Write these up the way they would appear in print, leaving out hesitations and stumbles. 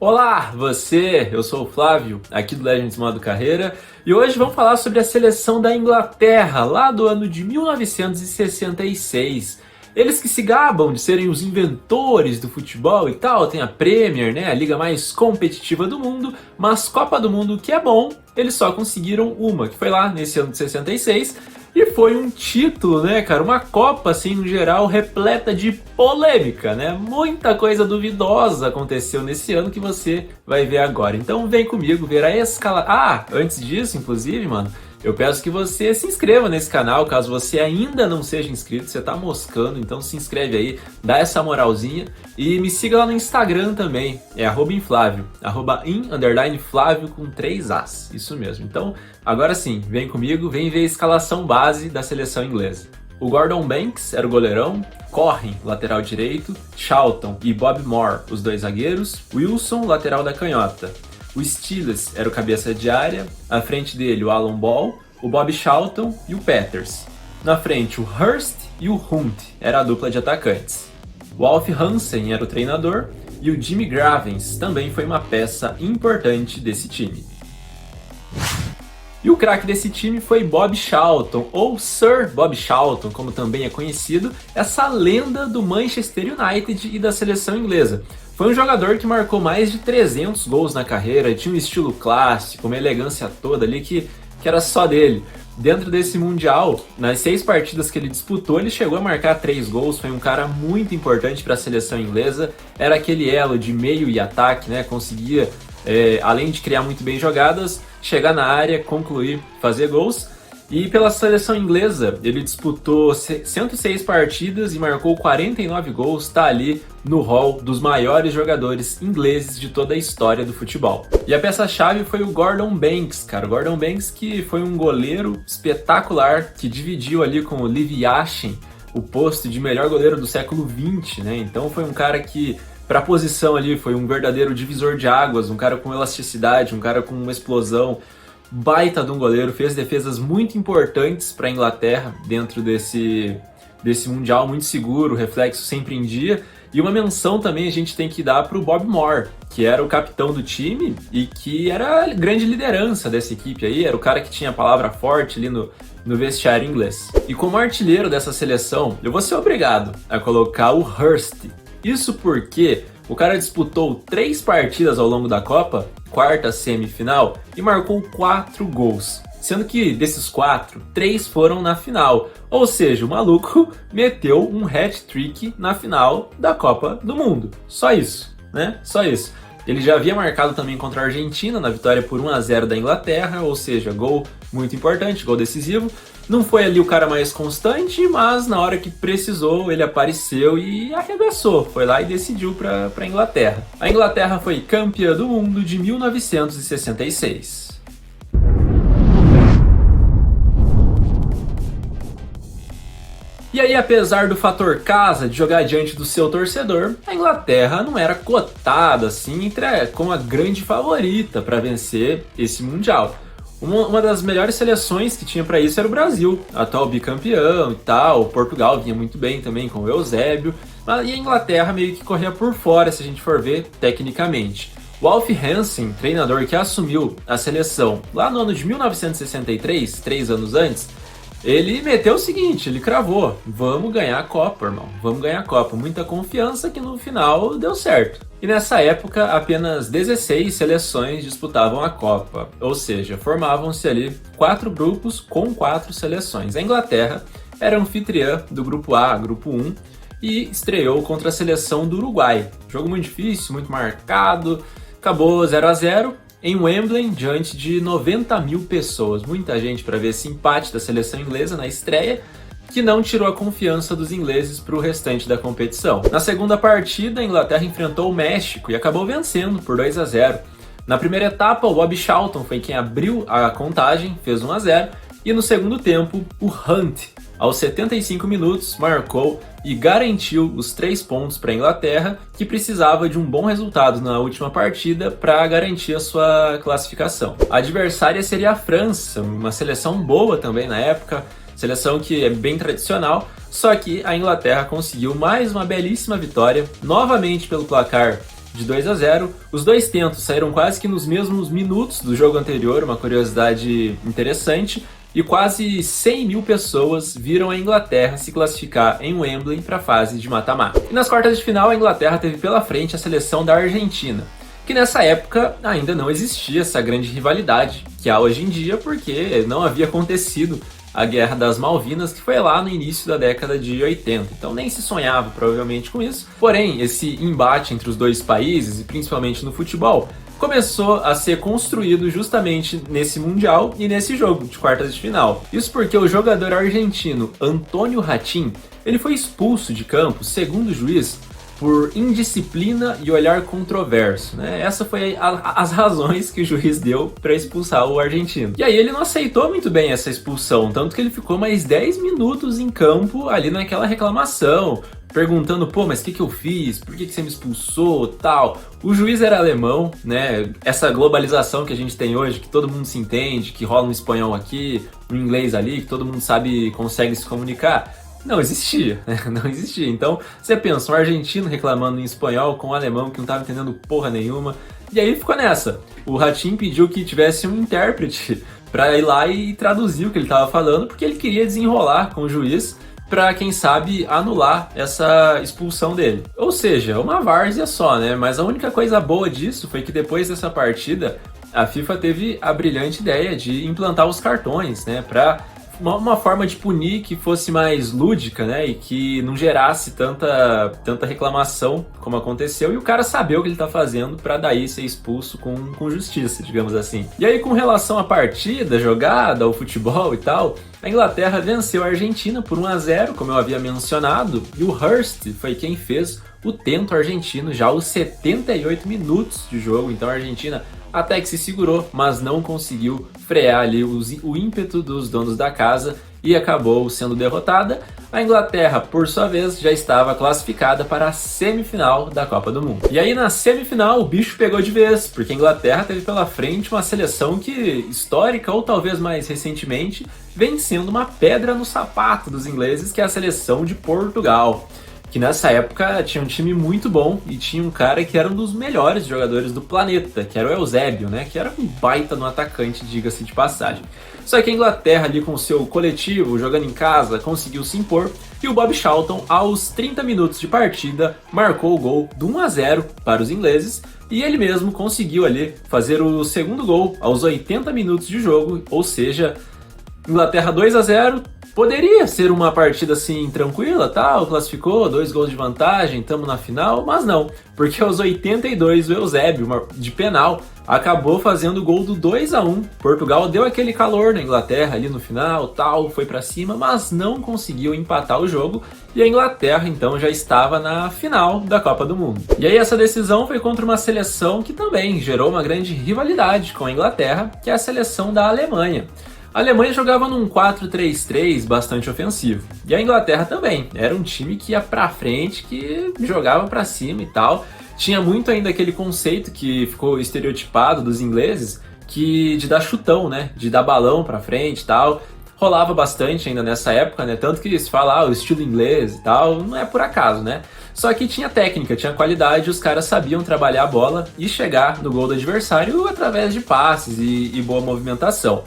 Olá, eu sou o Flávio, aqui do Legends Modo Carreira, e hoje vamos falar sobre a seleção da Inglaterra, lá do ano de 1966. Eles que se gabam de serem os inventores do futebol e tal, tem a Premier, né, a liga mais competitiva do mundo, mas Copa do Mundo que é bom, eles só conseguiram uma, que foi lá nesse ano de 66, e foi um título, né, cara, uma Copa, assim, no geral, repleta de polêmica, né, muita coisa duvidosa aconteceu nesse ano que você vai ver agora. Então vem comigo ver a escala... Ah, antes disso, inclusive, mano, eu peço que você se inscreva nesse canal, caso você ainda não seja inscrito, você tá moscando, então se inscreve aí, dá essa moralzinha e me siga lá no Instagram também, é @inflavio, @in_flávio com 3 As, isso mesmo. Então, agora sim, vem comigo, vem ver a escalação base da seleção inglesa. O Gordon Banks era o goleirão, Corren, lateral direito, Charlton e Bob Moore, os dois zagueiros, Wilson, lateral da canhota. O Stiles era o cabeça de área, à frente dele o Alan Ball, o Bob Charlton e o Peters. Na frente o Hurst e o Hunt era a dupla de atacantes. O Alf Hansen era o treinador e o Jimmy Gravens também foi uma peça importante desse time. E o craque desse time foi Bob Charlton, ou Sir Bob Charlton, como também é conhecido, essa lenda do Manchester United e da seleção inglesa. Foi um jogador que marcou mais de 300 gols na carreira, tinha um estilo clássico, uma elegância toda ali que era só dele. Dentro desse Mundial, nas 6 partidas que ele disputou, ele chegou a marcar 3 gols, foi um cara muito importante para a seleção inglesa, era aquele elo de meio e ataque, né? Conseguia, além de criar muito bem jogadas, chegar na área, concluir, fazer gols. E pela seleção inglesa, ele disputou 106 partidas e marcou 49 gols, está ali no hall dos maiores jogadores ingleses de toda a história do futebol. E a peça-chave foi o Gordon Banks, cara. O Gordon Banks que foi um goleiro espetacular, que dividiu ali com o Liv Yashin o posto de melhor goleiro do século XX, né? Então foi um cara que, para a posição ali, foi um verdadeiro divisor de águas, um cara com elasticidade, um cara com uma explosão, baita de um goleiro, fez defesas muito importantes para a Inglaterra dentro desse Mundial muito seguro, reflexo sempre em dia. E uma menção também a gente tem que dar para o Bob Moore, que era o capitão do time e que era a grande liderança dessa equipe aí, era o cara que tinha a palavra forte ali no vestiário inglês. E como artilheiro dessa seleção, eu vou ser obrigado a colocar o Hurst. Isso porque o cara disputou 3 partidas ao longo da Copa, quarta semifinal, e marcou 4 gols. Sendo que desses 4, 3 foram na final. Ou seja, o maluco meteu um hat-trick na final da Copa do Mundo. Só isso, né? Só isso. Ele já havia marcado também contra a Argentina na vitória por 1-0 da Inglaterra, ou seja, gol muito importante, gol decisivo. Não foi ali o cara mais constante, mas na hora que precisou ele apareceu e arregaçou. Foi lá e decidiu para a Inglaterra. A Inglaterra foi campeã do mundo de 1966. E aí, apesar do fator casa de jogar diante do seu torcedor, a Inglaterra não era cotada assim como a grande favorita para vencer esse Mundial. Uma das melhores seleções que tinha para isso era o Brasil, atual bicampeão e tal. Portugal vinha muito bem também com o Eusébio, e a Inglaterra meio que corria por fora, se a gente for ver tecnicamente. O Alf Hansen, treinador que assumiu a seleção lá no ano de 1963, 3 anos antes, ele meteu o seguinte, ele cravou: vamos ganhar a Copa, irmão, vamos ganhar a Copa. Muita confiança que no final deu certo. E nessa época, apenas 16 seleções disputavam a Copa, ou seja, formavam-se ali 4 grupos com 4 seleções. A Inglaterra era anfitriã do grupo A, grupo 1, e estreou contra a seleção do Uruguai. Jogo muito difícil, muito marcado, acabou 0-0. Em Wembley, diante de 90 mil pessoas, muita gente para ver esse empate da seleção inglesa na estreia, que não tirou a confiança dos ingleses para o restante da competição. Na segunda partida, a Inglaterra enfrentou o México e acabou vencendo por 2-0. Na primeira etapa, o Bob Charlton foi quem abriu a contagem, fez 1-0, e no segundo tempo, o Hunt, aos 75 minutos, marcou e garantiu os 3 pontos para a Inglaterra, que precisava de um bom resultado na última partida para garantir a sua classificação. A adversária seria a França, uma seleção boa também na época, seleção que é bem tradicional, só que a Inglaterra conseguiu mais uma belíssima vitória, novamente pelo placar de 2-0. Os dois tentos saíram quase que nos mesmos minutos do jogo anterior, uma curiosidade interessante, e quase 100 mil pessoas viram a Inglaterra se classificar em Wembley para a fase de mata-mata. E nas quartas de final, a Inglaterra teve pela frente a seleção da Argentina, que nessa época ainda não existia essa grande rivalidade que há hoje em dia, porque não havia acontecido a Guerra das Malvinas, que foi lá no início da década de 80. Então nem se sonhava provavelmente com isso. Porém, esse embate entre os dois países, e principalmente no futebol, começou a ser construído justamente nesse Mundial e nesse jogo de quartas de final. Isso porque o jogador argentino Antônio Ratín, ele foi expulso de campo, segundo o juiz, por indisciplina e olhar controverso, né? Essa foi as razões que o juiz deu para expulsar o argentino. E aí ele não aceitou muito bem essa expulsão, tanto que ele ficou mais 10 minutos em campo ali naquela reclamação, perguntando, pô, mas o que eu fiz? Por que você me expulsou? Tal. O juiz era alemão, né? Essa globalização que a gente tem hoje, que todo mundo se entende, que rola um espanhol aqui, um inglês ali, que todo mundo sabe, consegue se comunicar. Não existia, né? Não existia. Então, você pensa, um argentino reclamando em espanhol com um alemão que não estava entendendo porra nenhuma. E aí ficou nessa. O Ratín pediu que tivesse um intérprete para ir lá e traduzir o que ele estava falando, porque ele queria desenrolar com o juiz para, quem sabe, anular essa expulsão dele. Ou seja, uma várzea só, né? Mas a única coisa boa disso foi que depois dessa partida, a FIFA teve a brilhante ideia de implantar os cartões, né? Para uma forma de punir que fosse mais lúdica, né, e que não gerasse tanta reclamação como aconteceu, e o cara saber o que ele tá fazendo para daí ser expulso com justiça, digamos assim. E aí, com relação à partida, jogada, ao futebol e tal, a Inglaterra venceu a Argentina por 1-0, como eu havia mencionado, e o Hurst foi quem fez o tento argentino já aos 78 minutos de jogo. Então a Argentina até que se segurou, mas não conseguiu frear ali o ímpeto dos donos da casa e acabou sendo derrotada. A Inglaterra, por sua vez, já estava classificada para a semifinal da Copa do Mundo. E aí na semifinal o bicho pegou de vez, porque a Inglaterra teve pela frente uma seleção que, histórica ou talvez mais recentemente, vem sendo uma pedra no sapato dos ingleses, que é a seleção de Portugal, que nessa época tinha um time muito bom e tinha um cara que era um dos melhores jogadores do planeta, que era o Eusébio, né? Que era um baita no atacante, diga-se de passagem. Só que a Inglaterra ali com o seu coletivo, jogando em casa, conseguiu se impor, e o Bob Charlton, aos 30 minutos de partida, marcou o gol do 1-0 para os ingleses, e ele mesmo conseguiu ali fazer o segundo gol aos 80 minutos de jogo, ou seja, Inglaterra 2-0, poderia ser uma partida assim tranquila, tal, classificou, 2 gols de vantagem, estamos na final, mas não, porque aos 82 o Eusébio, de penal, acabou fazendo o gol do 2-1. Portugal deu aquele calor na Inglaterra ali no final, tal, foi para cima, mas não conseguiu empatar o jogo, e a Inglaterra então já estava na final da Copa do Mundo. E aí essa decisão foi contra uma seleção que também gerou uma grande rivalidade com a Inglaterra, que é a seleção da Alemanha. A Alemanha jogava num 4-3-3 bastante ofensivo. E a Inglaterra também. Era um time que ia pra frente, que jogava pra cima e tal. Tinha muito ainda aquele conceito que ficou estereotipado dos ingleses, de dar chutão, né? De dar balão pra frente e tal. Rolava bastante ainda nessa época, né? Tanto que se fala, o estilo inglês e tal, não é por acaso, né? Só que tinha técnica, tinha qualidade, os caras sabiam trabalhar a bola e chegar no gol do adversário através de passes e boa movimentação.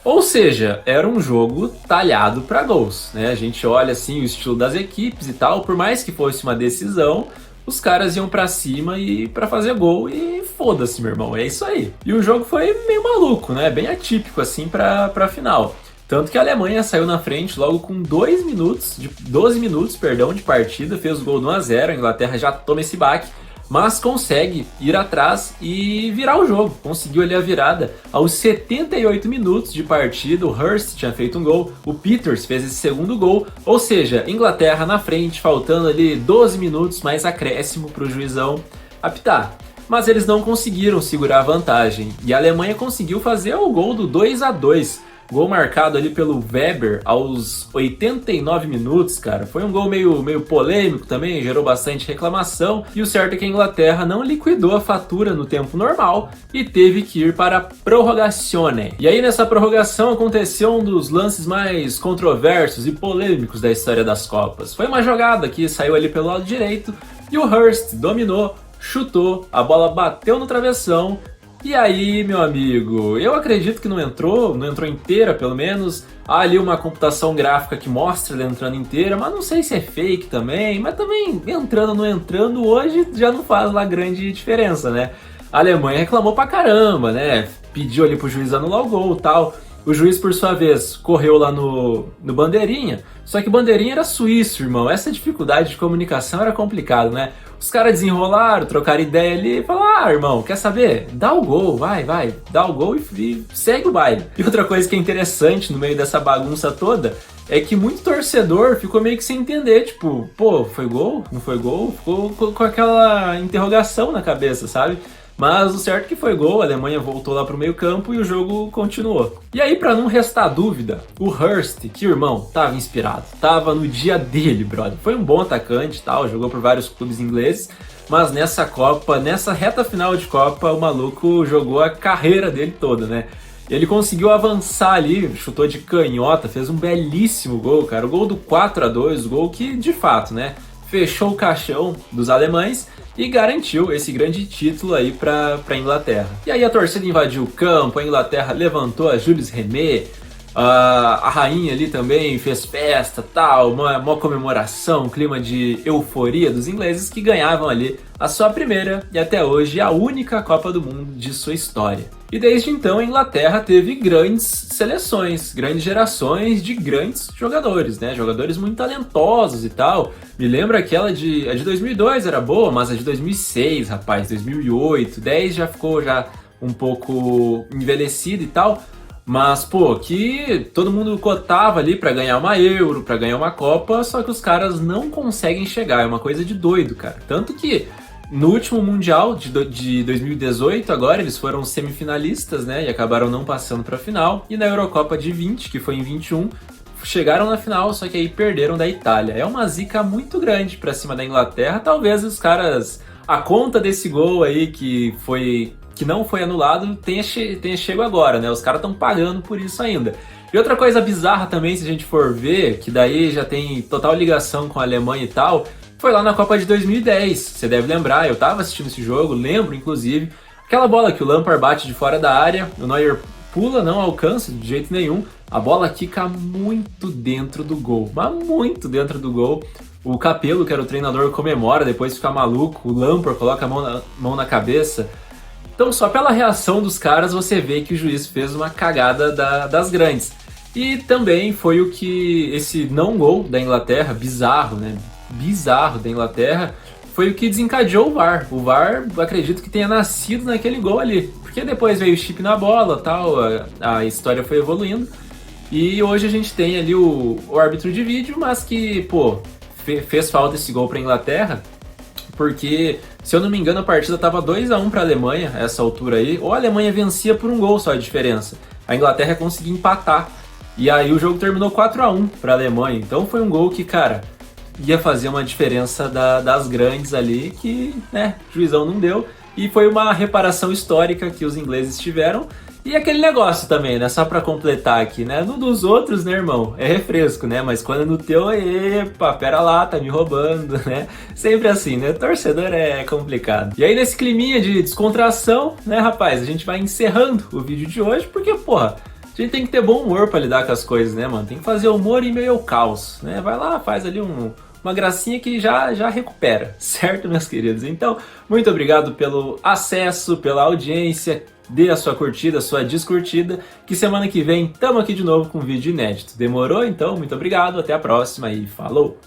Ou seja, era um jogo talhado para gols, né? A gente olha assim o estilo das equipes e tal, por mais que fosse uma decisão, os caras iam para cima e para fazer gol e foda-se, meu irmão, é isso aí. E o jogo foi meio maluco, né? Bem atípico assim para final. Tanto que a Alemanha saiu na frente logo com 12 minutos de partida, fez o gol do 1-0, a Inglaterra já toma esse baque, mas consegue ir atrás e virar o jogo. Conseguiu ali a virada aos 78 minutos de partida. O Hurst tinha feito um gol, o Peters fez esse segundo gol, ou seja, Inglaterra na frente, faltando ali 12 minutos mais acréscimo para o juizão apitar. Mas eles não conseguiram segurar a vantagem e a Alemanha conseguiu fazer o gol do 2-2. Gol marcado ali pelo Weber aos 89 minutos, cara. Foi um gol meio polêmico também, gerou bastante reclamação. E o certo é que a Inglaterra não liquidou a fatura no tempo normal e teve que ir para a prorrogazione. E aí nessa prorrogação aconteceu um dos lances mais controversos e polêmicos da história das Copas. Foi uma jogada que saiu ali pelo lado direito e o Hurst dominou, chutou, a bola bateu no travessão. E aí, meu amigo, eu acredito que não entrou inteira pelo menos. Há ali uma computação gráfica que mostra ela entrando inteira, mas não sei se é fake também. Mas também, entrando ou não entrando, hoje já não faz lá grande diferença, né? A Alemanha reclamou pra caramba, né? Pediu ali pro juiz anular o gol e tal. O juiz, por sua vez, correu lá no Bandeirinha, só que Bandeirinha era suíço, irmão. Essa dificuldade de comunicação era complicado, né? Os caras desenrolaram, trocaram ideia ali e falaram: ah, irmão, quer saber? Dá o gol, vai, dá o gol e segue o baile. E outra coisa que é interessante no meio dessa bagunça toda é que muito torcedor ficou meio que sem entender, tipo, pô, foi gol? Não foi gol? Ficou com aquela interrogação na cabeça, sabe? Mas o certo é que foi gol, a Alemanha voltou lá pro meio campo e o jogo continuou. E aí, pra não restar dúvida, o Hurst, que irmão, tava inspirado, tava no dia dele, brother. Foi um bom atacante e tal, jogou por vários clubes ingleses, mas nessa Copa, nessa reta final de Copa, o maluco jogou a carreira dele toda, né? Ele conseguiu avançar ali, chutou de canhota, fez um belíssimo gol, cara. O gol do 4-2, o gol que, de fato, né, fechou o caixão dos alemães e garantiu esse grande título aí para a Inglaterra. E aí a torcida invadiu o campo, a Inglaterra levantou a Jules Rimet, a rainha ali também fez festa, tal, uma comemoração, um clima de euforia dos ingleses que ganhavam ali a sua primeira e até hoje a única Copa do Mundo de sua história. E desde então a Inglaterra teve grandes seleções, grandes gerações de grandes jogadores, né? Jogadores muito talentosos e tal. Me lembra aquela a de 2002 era boa, mas a de 2006, rapaz, 2008, 10 já ficou já um pouco envelhecida e tal. Mas, pô, que todo mundo cotava ali pra ganhar uma Euro, pra ganhar uma Copa, só que os caras não conseguem chegar, é uma coisa de doido, cara. Tanto que no último Mundial de 2018, agora, eles foram semifinalistas, né, e acabaram não passando pra final. E na Eurocopa de 20, que foi em 21, chegaram na final, só que aí perderam da Itália. É uma zica muito grande pra cima da Inglaterra, talvez os caras... A conta desse gol aí que não foi anulado tenha chego agora, né? Os caras estão pagando por isso ainda. E outra coisa bizarra também, se a gente for ver, que daí já tem total ligação com a Alemanha e tal, foi lá na Copa de 2010. Você deve lembrar, eu tava assistindo esse jogo, lembro inclusive, aquela bola que o Lampard bate de fora da área, o Neuer pula, não alcança de jeito nenhum, a bola quica muito dentro do gol, mas muito dentro do gol. O Capello, que era o treinador, comemora, depois fica maluco, o Lampard coloca a mão na cabeça. Então, só pela reação dos caras, você vê que o juiz fez uma cagada das grandes. E também foi o que esse não gol da Inglaterra, bizarro, né? Bizarro da Inglaterra, foi o que desencadeou o VAR. O VAR, acredito que tenha nascido naquele gol ali. Porque depois veio o chip na bola, tal, a história foi evoluindo. E hoje a gente tem ali o árbitro de vídeo, mas que, pô, fez falta esse gol pra Inglaterra. Porque, se eu não me engano, a partida estava 2-1 para a Alemanha, a essa altura aí, ou a Alemanha vencia por um gol só de diferença. A Inglaterra conseguiu empatar, e aí o jogo terminou 4-1 para a Alemanha. Então foi um gol que, cara, ia fazer uma diferença das grandes ali, que, né, o juizão não deu. E foi uma reparação histórica que os ingleses tiveram. E aquele negócio também, né? Só pra completar aqui, né? No dos outros, né, irmão? É refresco, né? Mas quando é no teu, epa, pera lá, tá me roubando, né? Sempre assim, né? Torcedor é complicado. E aí, nesse climinha de descontração, né, rapaz? A gente vai encerrando o vídeo de hoje, porque, porra, a gente tem que ter bom humor pra lidar com as coisas, né, mano? Tem que fazer humor em meio ao caos, né? Vai lá, faz ali uma gracinha que já recupera, certo, meus queridos? Então, muito obrigado pelo acesso, pela audiência. Dê a sua curtida, a sua descurtida, que semana que vem tamo aqui de novo com um vídeo inédito. Demorou? Então, muito obrigado, até a próxima e falou!